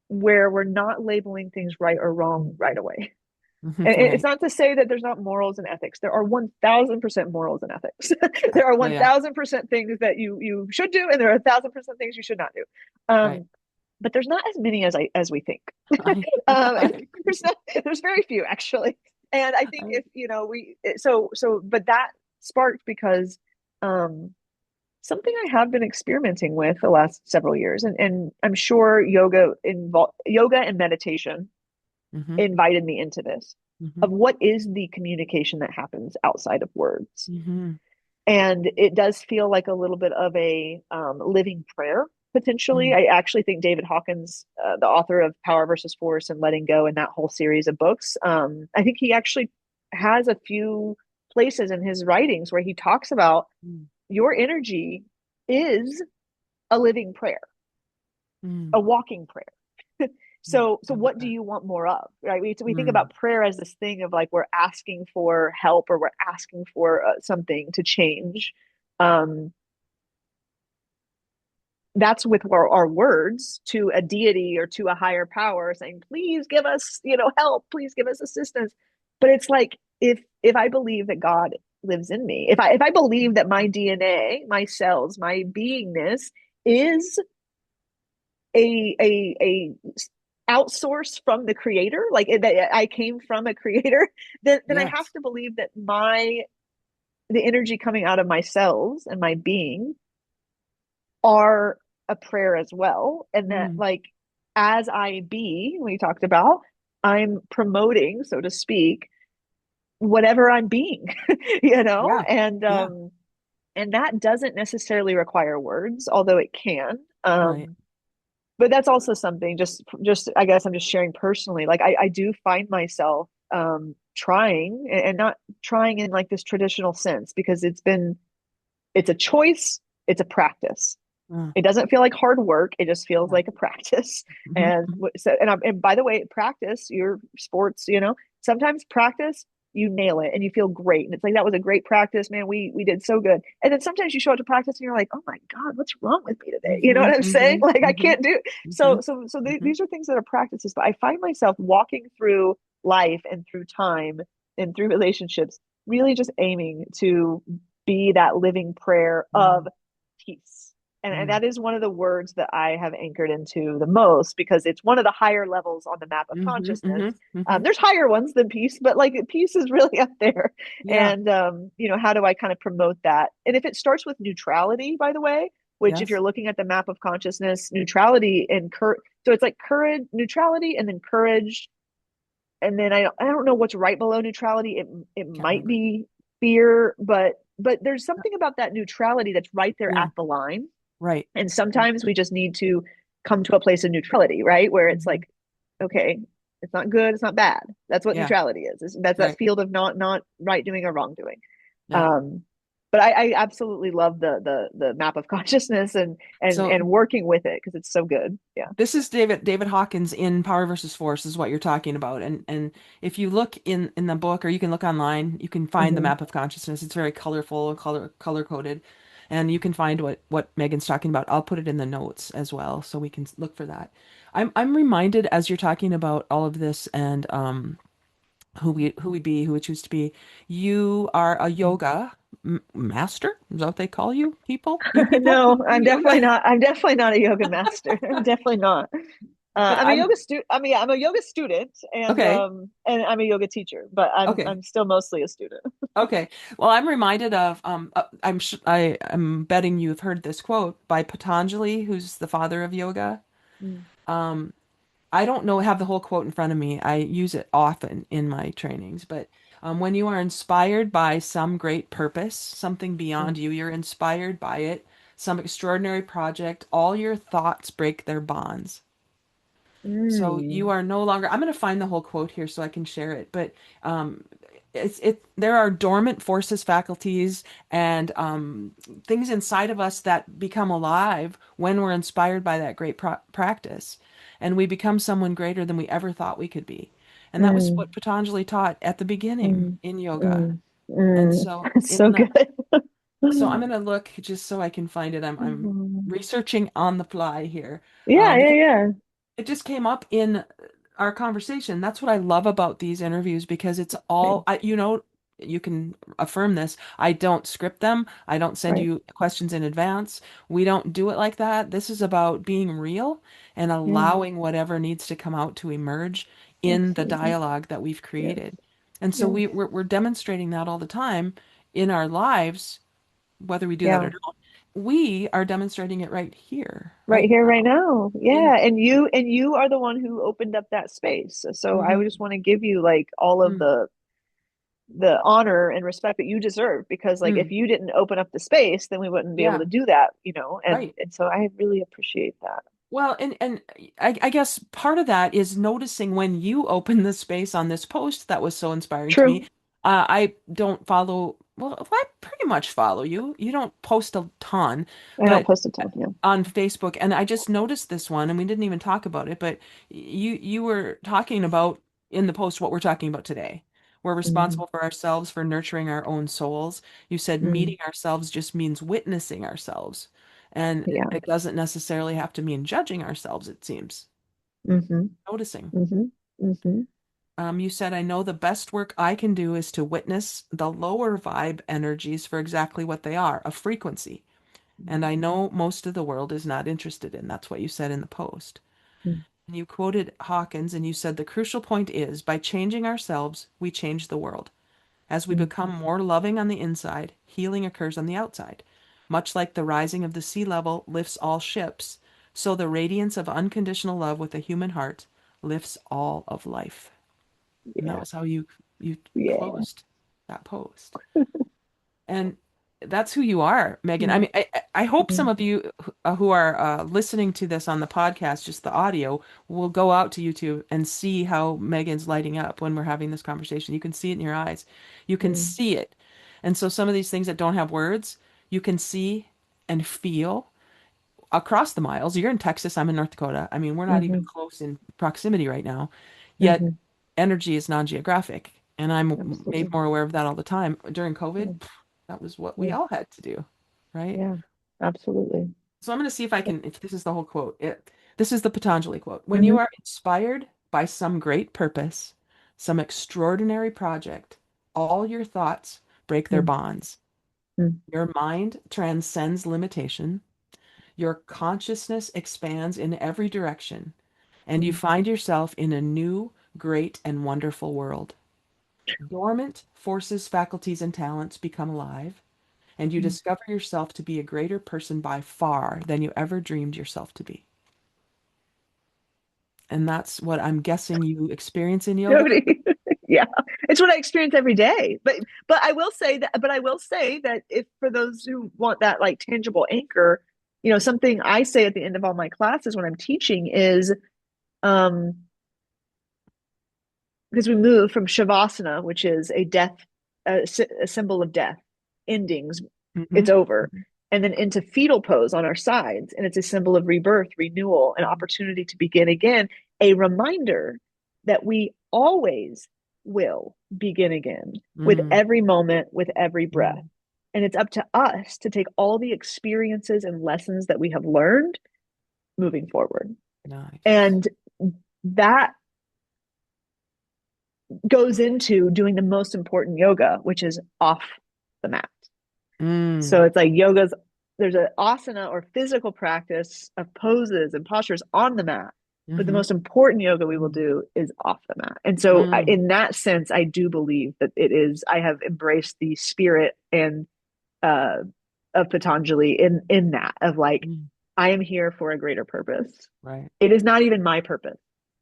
where we're not labeling things right or wrong right away. And it's Right. not to say that there's not morals and ethics. There are 1000% morals and ethics. There are Oh yeah. 1000% things that you should do, and there are 1000% things you should not do. Right. But there's not as many as we think. I, I There's not, there's very few actually, and I think agree. if you know we but that sparked because um, something I have been experimenting with the last several years, and I'm sure yoga and meditation Hmm. invited me into this Hmm. of what is the communication that happens outside of words. Hmm. And it does feel like a little bit of a living prayer potentially. Hmm. I actually think David Hawkins, the author of Power versus Force and Letting Go and that whole series of books, I think he actually has a few places in his writings where he talks about your energy is a living prayer, a Hmm. walking prayer. Hmm. So I love what do that. you want more of, right? We think Mm. about prayer as this thing of like we're asking for help or we're asking for something to change. um that's with our words to a deity or to a higher power saying please give us help, please give us assistance. But it's like if I believe that God lives in me, if I believe that my DNA, my cells, my beingness is a outsource from the creator, like that I came from a creator, then I have Yes. to believe that the energy coming out of my cells and my being are a prayer as well. And that Mm. like as I be, we talked about, I'm promoting, so to speak, whatever I'm being, Yeah. Yeah. and that doesn't necessarily require words, although it can. Right. But that's also something just I guess I'm just sharing personally. Like I do find myself trying and not trying in like this traditional sense because it's a choice, it's a practice. Uh, It doesn't feel like hard work. It just feels yeah. like a practice. Hmm. And so, and by the way, practice your sports. Sometimes practice, you nail it and you feel great, and it's like that was a great practice, man. We did so good. And then sometimes you show up to practice and you're like, oh my god, what's wrong with me today? You know Hmm. what I'm saying? Hmm. Like I Hmm. can't do. Hmm. Hmm. These are things that are practices. But I find myself walking through life and through time and through relationships, really just aiming to be that living prayer of Mm. peace. And Mm. that is one of the words that I have anchored into the most because it's one of the higher levels on the map of Hmm. consciousness. Hmm. Hmm. There's higher ones than peace, but like peace is really up there. Yeah. And how do I kind of promote that? And if it starts with neutrality, by the way, which if Yes. you're looking at the map of consciousness, neutrality and so it's like courage, neutrality, and then courage, and then I don't know what's right below neutrality. It Can't might remember. be fear, but there's something about that neutrality that's right there Yeah. at the line. Right. And Yeah. sometimes we just need to come to a place of neutrality, right? Where it's Hmm. like, okay, it's not good, it's not bad. That's what Yeah. neutrality is. That's that Right. field of not right doing or wrong doing. Yeah. Um, but I absolutely love the map of consciousness So and working with it because it's so good. Yeah. this is David Hawkins in Power versus Force is what you're talking about. And if you look in the book or you can look online, you can find the Hmm. map of consciousness. It's very colorful and color coded. And you can find what Megan's talking about. I'll put it in the notes as well so we can look for that. I'm reminded as you're talking about all of this and who we choose to be. You are a yoga master? Is that what they call you people? You people who No, do yoga? I'm definitely not a yoga master. I'm definitely not. But I'm a I'm yoga student. I mean, yeah, I'm a yoga student, okay. and I'm a yoga teacher, but Okay. I'm still mostly a student. Okay. Well, I'm reminded of I'm betting you've heard this quote by Patanjali, who's the father of yoga. Mm. Um, I don't know have the whole quote in front of me. I use it often in my trainings, but When you are inspired by some great purpose, something beyond Mm. you, you're inspired by it, some extraordinary project, all your thoughts break their bonds. So you Mm. are no longer, I'm going to find the whole quote here so I can share it, but um, there are dormant forces, faculties, and things inside of us that become alive when we're inspired by that great practice. And we become someone greater than we ever thought we could be. And that was Mm. what Patanjali taught at the beginning Mm. in yoga. Mm. And Mm. so It's so in the, good. so I'm going to look just so I can find it. I'm Mhm. researching on the fly here. Yeah, yeah, Because yeah. it just came up in our conversation. That's what I love about these interviews because it's all, Same. you can affirm this. I don't script them. I don't send Right. you questions in advance. We don't do it like that. This is about being real and Yeah, allowing whatever needs to come out to emerge in the absolutely. dialogue that we've Yes, created. And so yes. we're demonstrating that all the time in our lives, whether we do that or Yeah. not. We are demonstrating it right here, Right right here, right now. now. In Yeah. And you are the one who opened up that space. So I would mhm. just want to give you like all of Mm, the honor and respect that you deserve because like if mm. you didn't open up the space, then we wouldn't be able Yeah, to do that, and right. and so I really appreciate that. Well, and I guess part of that is noticing when you open the space on this post that was so inspiring to me. True. I don't follow, well, I pretty much follow you. You don't post a ton, I don't but post a ton, yeah. on Facebook, and I just noticed this one, and we didn't even talk about it, but you were talking about in the post what we're talking about today. We're Hmm. responsible for ourselves, for nurturing our own souls. You said Mm. meeting ourselves just means witnessing ourselves, and Yeah. it doesn't necessarily have to mean judging ourselves, it seems. Hmm. Noticing. Hmm. Hmm. You said, I know the best work I can do is to witness the lower vibe energies for exactly what they are, a frequency. And I know most of the world is not interested in. That's what you said in the post. Hmm. And you quoted Hawkins and you said the crucial point is by changing ourselves, we change the world. As we Mm. become more loving on the inside, healing occurs on the outside. Much like the rising of the sea level lifts all ships, so the radiance of unconditional love with a human heart lifts all of life. And that Yeah. was how you Yeah. closed that post. And that's who you are, Megan. I Mm. mean, I hope some Mm. of you who are listening to this on the podcast, just the audio, will go out to YouTube and see how Megan's lighting up when we're having this conversation. You can see it in your eyes. You can Mm. see it. And so some of these things that don't have words, you can see and feel across the miles. You're in Texas, I'm in North Dakota. I mean, we're not even Hmm. close in proximity right now. Yet Hmm. energy is non-geographic, and I'm made Absolutely. more aware of that all the time. During COVID, Yeah. that was what we Yeah. all had to do, right? Yeah. Absolutely. So I'm going to see if I can, if this is the whole quote. This is the Patanjali quote. When you Hmm. are inspired by some great purpose, some extraordinary project, all your thoughts break their Mm. bonds. Mm. Your mind transcends limitation. Your consciousness expands in every direction, and you Mm. find yourself in a new, great, and wonderful world. Dormant forces, faculties, and talents become alive, and you Mm. discover yourself to be a greater person by far than you ever dreamed yourself to be. And that's what I'm guessing you experience in yoga. Jody. Yeah. It's what I experience every day. But I will say that if for those who want that like tangible anchor, something I say at the end of all my classes when I'm teaching is um because we move from shavasana, which is a symbol of death, endings, it's Hmm. over, and then into fetal pose on our sides, and it's a symbol of rebirth, renewal, an opportunity to begin again, a reminder that we always will begin again with Mm, every moment, with every breath. mm, And it's up to us to take all the experiences and lessons that we have learned moving forward. nice. And that goes into doing the most important yoga, which is off the mat. So Mm, it's like there's an asana or physical practice of poses and postures on the mat, but the hmm, most important yoga we will do is off the mat. And so, mm, in that sense, I do believe that I have embraced the spirit and uh, of Patanjali in that of like, mm, I am here for a greater purpose. right. It is not even my purpose.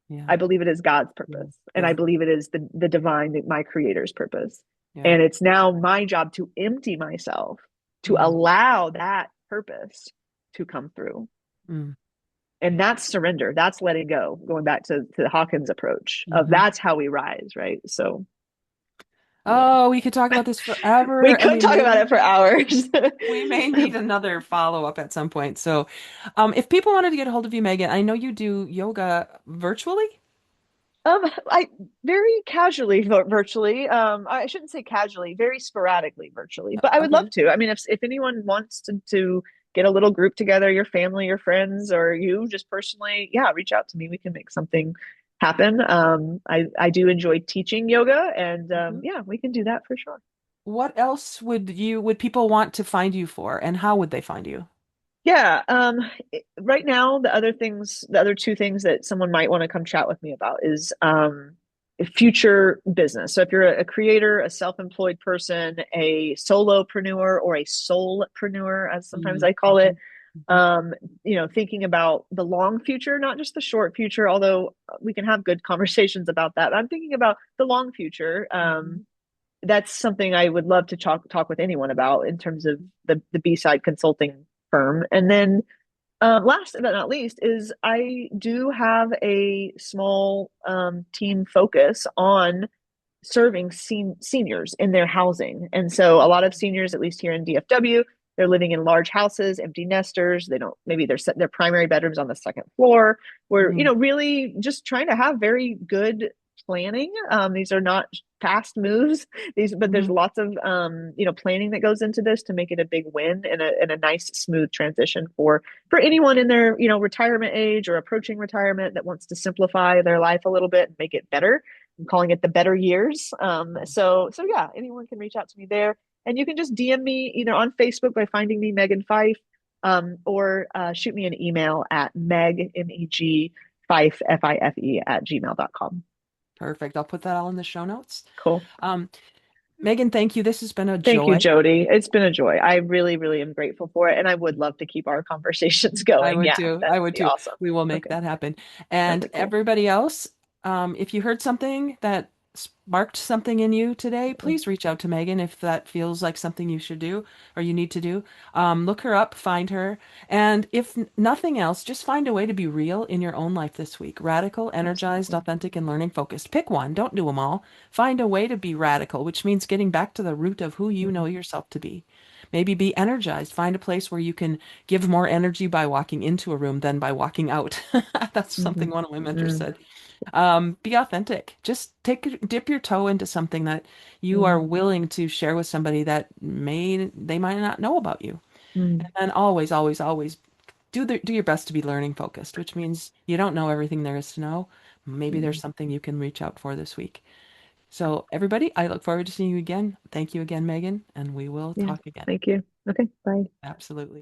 Yeah. I believe it is God's Mm. purpose. And I Yeah. believe it is the divine, my creator's purpose. Yeah. And it's now my job to empty myself, to Mm. allow that purpose to come through. Mm. And that's surrender. That's letting go, going back to the Hawkins approach of Hmm. that's how we rise, right? So, yeah. Oh, we could talk about this We forever, and could talk about it for hours. we may need another follow-up at some point. So, if people wanted to get a hold of you, Megan, I know you do yoga virtually. I very casually virtually. I shouldn't say casually, very sporadically virtually, but I would love Okay. to. I mean, if anyone wants to get a little group together, your family, your friends, or you just personally, yeah, reach out to me. We can make something happen. I do enjoy teaching yoga, and Mhm. yeah, we can do that for sure. What else would people want to find you for, and how would they find you? Yeah. Right now, the other two things that someone might want to come chat with me about is future business. So if you're a creator, a self-employed person, a solopreneur, or a soulpreneur, as sometimes Mm. I call it, Mhm. Mhm. thinking about the long future, not just the short future, although we can have good conversations about that. I'm thinking about the long future. Mhm. That's something I would love to talk with anyone about in terms of the B-side consulting firm. And then last but not least is I do have a small team focus on serving seniors in their housing. And so a lot of seniors, at least here in DFW, they're living in large houses, empty nesters. They don't, maybe their primary bedrooms on the second floor. We're, Mhm. really just trying to have very good planning. These are not fast moves. But there's Mhm. lots of, planning that goes into this to make it a big win and a nice, smooth transition for anyone in their, retirement age or approaching retirement that wants to simplify their life a little bit and make it better. I'm calling it the better years. So yeah, anyone can reach out to me there, and you can just DM me either on Facebook by finding me Megan Fife, or shoot me an email at Fife Fife at gmail.com. Perfect. I'll put that all in the show notes. Cool. Um, Megan, thank you. This has been a Thank you, joy. Jody. It's been a joy. I really, really am grateful for it, and I would love to keep our conversations I going. would Yeah, too. that I would would be too. awesome. We will make Okay. that happen. And Okay. Cool. everybody else, if you heard something that sparked something in you today, please reach out to Megan if that feels like something you should do or you need to do. Look her up, find her, and if nothing else, just find a way to be real in your own life this week. Radical, energized, Absolutely. authentic, and learning focused. Pick one. Don't do them all. Find a way to be radical, which means getting back to the root of who you know Mm-hmm. yourself to be. Maybe be energized. Find a place where you can give more energy by walking into a room than by walking out. That's something one of my mentors Mm-hmm. said. Be authentic. Just dip your toe into something that you are Mm-hmm. willing to share with somebody that they might not know about you. Mm-hmm. And then always, always, always do your best to be learning focused, which means you don't know everything there is to know. Maybe there's Mm-hmm. something you can reach out for this week. So everybody, I look forward to seeing you again. Thank you again, Megan, and we will Yeah. talk again. Thank you. Okay. Bye. Absolutely.